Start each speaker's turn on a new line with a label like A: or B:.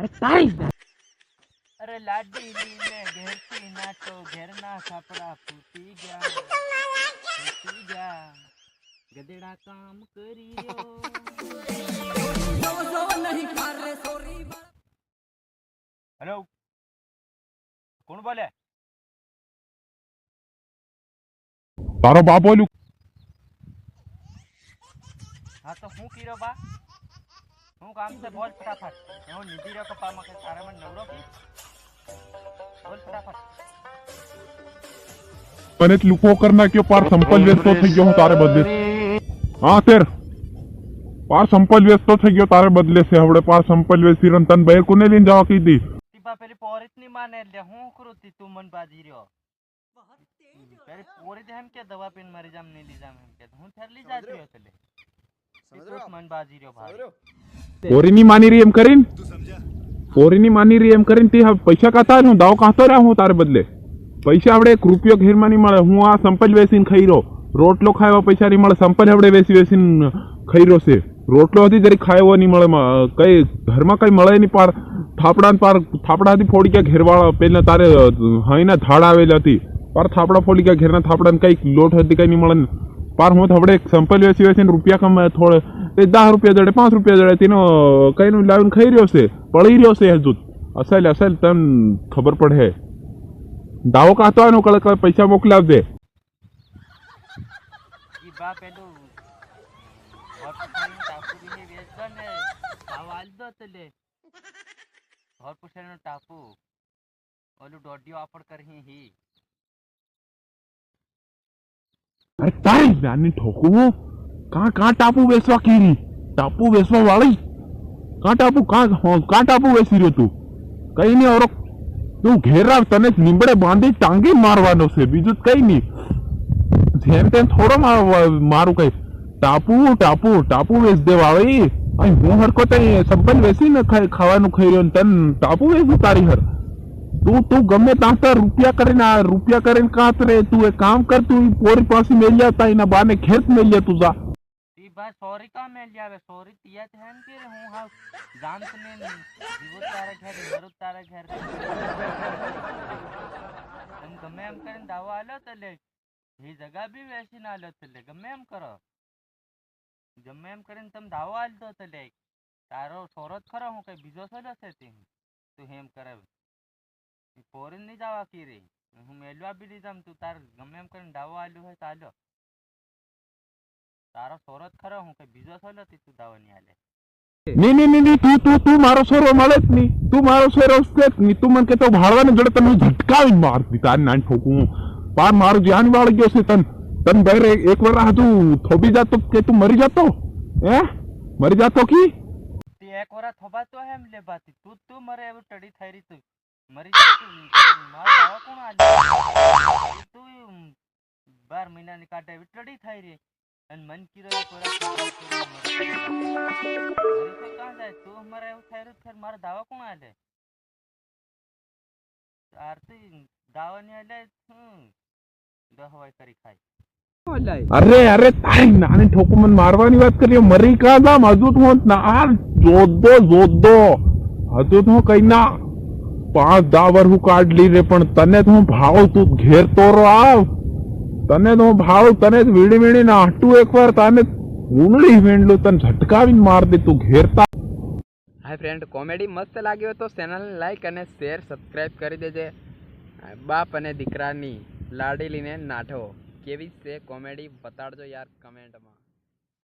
A: अरे लाडली ने घेरती ना तो घेरना छापड़ा फूटी गया गदेड़ा काम करियो। हेलो कौन बोले?
B: तारो बाप बोलू।
A: हाँ तो हूँ कीरो बा हूँ काम से बोल फटाफट मैं निधि रो कपा में तारे में नवरो की बोल फटाफट।
B: मैंने लुको करना क्यों पार संपल व्यस्त થઈ ગયો તારે બદલે। હા તેર પાર સંપલ વ્યસ્ત થઈ ગયો તારે બદલે છે હવે પાર સંપલ વ્યસ્ત તન બહાર કોને લઈને જવા કીધી
A: તીબા પેલી પોરીત ની માને એટલે હું કરુતી તું મન બાજી રહ્યો પેલી પોરી એમ કે દવા પીને મરી જામ નહીં લી જામ એમ કે હું થેરલી જાતી રહ્યો એટલે તું મન બાજી રહ્યો ભાઈ
B: પોરીની માની રી એમ કરીને પોરીની માની રી એમ કરીને તી પૈસા કાતા હું દાવ કાતો રહ્યા હું તારે બદલે પૈસા આપણે 1 રૂપિયો ઘેરમાં નહીં મળે હું આ સંપલ વેસીને ખાઈ રહ્યો રોટલો ખાવા પૈસા નહીં મળે સંપલ આપણે વેસીને ખાઈ રહ્યો છે રોટલો હતી જરી ખાયો નહીં મળે કઈ ઘરમાં કઈ મળે નહીં પાર થાપડાથી ફોડી ગયા ઘેરવાળા પેલા તારે હાઈના ધાડ આવેલી હતી પાર થાપડા ફોડી ગયા ઘેરના થાપડાને કઈ લોટ હતી કઈ નહીં મળે પાર હું આપણે સંપલ વેસીને રૂપિયા કમાય થોડે 10 રૂપિયા જડે 5 રૂપિયા જડે તેનો કઈનું લાવીને ખાઈ રહ્યો છે પડી રહ્યો છે હજુ અસલ તને ખબર પડે દાવો કાતો આનો કળ પૈસા મોકલાવજે
A: ઈ બા પેલું હોસ્પિટલનું ટાપુ બી વેચો ને ભાવ આલ દો તલે હોસ્પિટલનું ટાપુ ઓલું દોઢિયો આપડ કરહી હી
B: અરે તારી નાની ઠોકું કાં ટાપુ વેચવા કીરી ટાપુ વેચવા વાળી કાં ટાપુ વેચી રહ્યો તું કઈ નહીં ઓરો તું ઘેર આવ તને લીંબડે બાંધી ટાંગી મારવાનો છે બીજું કઈ નહીં જેમ તેમ થોડો મારું કઈ ટાપુ વેચ દેવા આવી અહીં હું હરકો તઈ સંપલ વેચીને ખાવાનું ખાઈ રહ્યો તને ટાપુ વેચું તારી હર તું ગમે ત્યાં રૂપિયા કરીને કાત રે તું એક કામ કર તું પોરી પાસે મેલી આવતા એના બાને ખેત મેલી તું જા
A: ઈ બા સોરી કા મેલી આવે સોરી તિયા ધ્યાન કે હું હા જાનત ને જીવો તારા ઘરે મરો તારા ઘરે તમ ગમે એમ કરીને દાવો આલ્યો તલે એ જગા બી વેચીને આલ્યો તલે ગમે એમ કરો ગમે એમ કરીને તમ દાવો આલ દો તલે તારો સોરો જ ખરો હું કઈ બીજો સોલો છે તે તું હેમ કરાવ પોરીને નહીં જવા કી રે હું મેલવા બી નહીં જામ તું તાર ગમે એમ કરીને દાવો આલ્યો હોય તો આલ્યો તારો સોરો જ ખરો હું કઈ બીજો સોલો તી તું દાવો નહીં આલે
B: નહીં તું મારો સોરો મળે જ નહીં તું મારો સોરો છે જ નહીં તું મને કહેતો ભાળવાને જોડે તને ઝટકાવીને મારતી તારી નાની ઠોકું પાર મારું ધ્યાન વાળી ગયો છે તન બહાર એક વાર હતું થોબી જાતો કે તું મરી જાતો હે મરી જાતો કી
A: તે એક વાર થોબાતો એમ લે બાતી તું મરે એવું ટડી થઈ રહી તું મરી જાતું મારો દાવો કોણ આલે તું 12 મહિનાની કાઢે એવી ટડી થઈ રહી અને મન કીરો કોરા કહાં જાય તું મરે એવું થઈ રહ્યું ફેર મારો દાવો કોણ આલે આરતી દાવો નહીં આલે દહવાઈ કરી ખાય
B: અરે તારી નાની ઠોકું મને મારવાની વાત કરી મરી કા જામ હજુ તો ના આ જોદો હજુ તો કઈ ના 5-10 વર્ષ હું કાઢ લી રે પણ તને તો ભાવ તું ઘેર તોરો આવ તને તો ભાવ તને વીડી ના આટું એકવાર તને ઊંડળી વેંડલું તને ઝટકાવીને માર દે તું ઘેરતા।
C: हाय फ्रेंड कॉमेडी मस्त लागे तो चैनल लाइक અને શેર સબસ્ક્રાઇબ કરી દેજે। બાપ અને દીકરાની લાડીલીને નાઠો કેવી છે કોમેડી બતાડજો યાર કમેન્ટમાં।